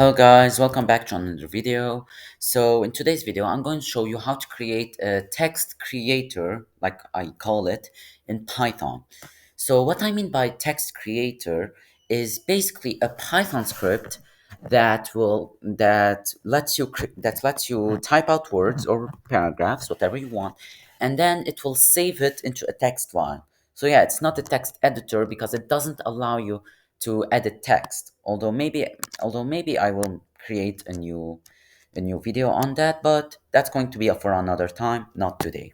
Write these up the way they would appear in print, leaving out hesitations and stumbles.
Hello guys, welcome back to another video. So in today's video, I'm going to show you how to create a text creator, like I call it, in Python. So what I mean by text creator is basically a Python script that lets you type out words or paragraphs, whatever you want, and then it will save it into a text file. So yeah, it's not a text editor because it doesn't allow you to edit text. Although maybe I will create a new video on that, but that's going to be for another time, not today.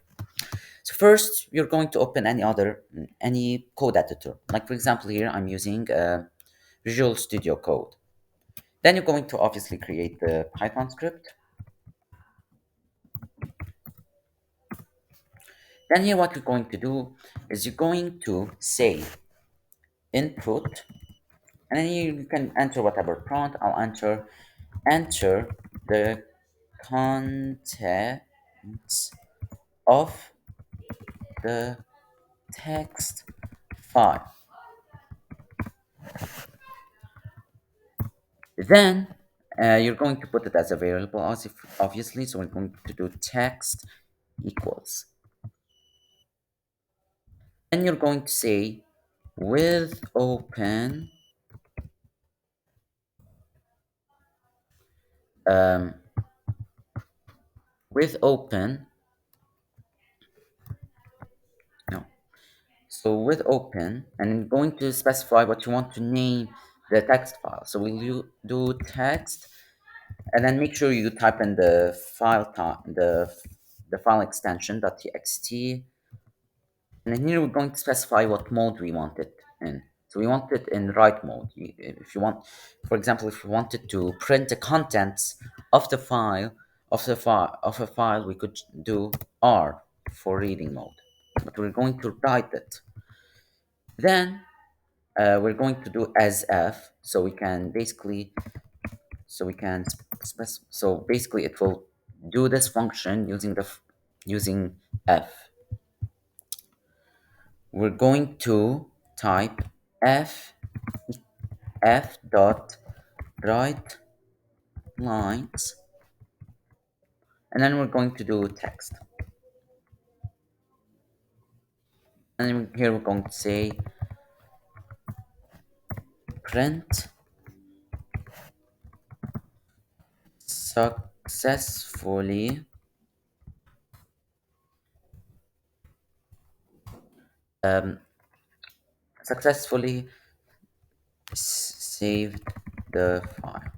So first, you're going to open any code editor. Like for example, here I'm using Visual Studio Code. Then you're going to obviously create the Python script. Then here, what you're going to do is you're going to say input, and then you can enter whatever prompt. I'll enter the contents of the text file. Then you're going to put it as a variable, obviously. So we're going to do text equals. Then you're going to say with open um, with open no so with open, and then going to specify what you want to name the text file. So we'll do text, and then make sure you type in the file extension .txt. And then here we're going to specify what mode we want it in. So we want it in write mode. If you want, for example, if you wanted to print the contents of the file of a file, we could do R for reading mode. But we're going to write it. Then we're going to do as f, so we can basically so basically it will do this function using f. We're going to type f dot write lines, and then we're going to do text, and then here we're going to say print successfully um, successfully saved the file.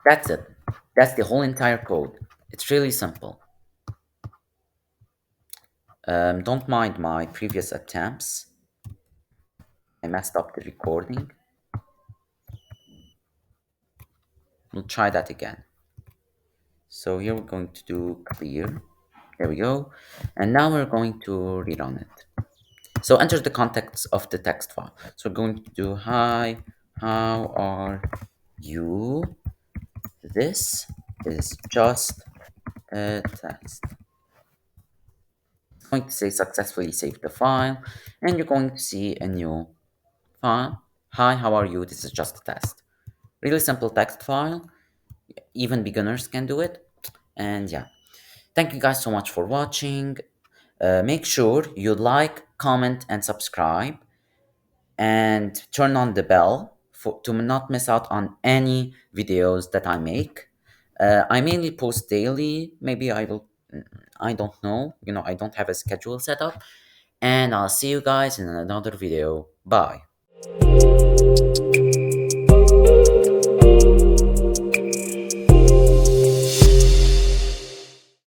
That's it. That's the whole entire code. It's really simple. Don't mind my previous attempts. I messed up the recording. We'll try that again. So here we're going to do clear. There we go. And now we're going to read on it. So enter the context of the text file. So we're going to do hi, how are you? This is just a test. It's going to say successfully saved the file, and you're going to see a new file. Hi, how are you? This is just a test. Really simple text file. Even beginners can do it. And yeah, thank you guys so much for watching. Make sure you like, comment, and subscribe, and turn on the bell to not miss out on any videos that I make. I mainly post daily. Maybe I will. I don't know. I don't have a schedule set up. And I'll see you guys in another video. Bye.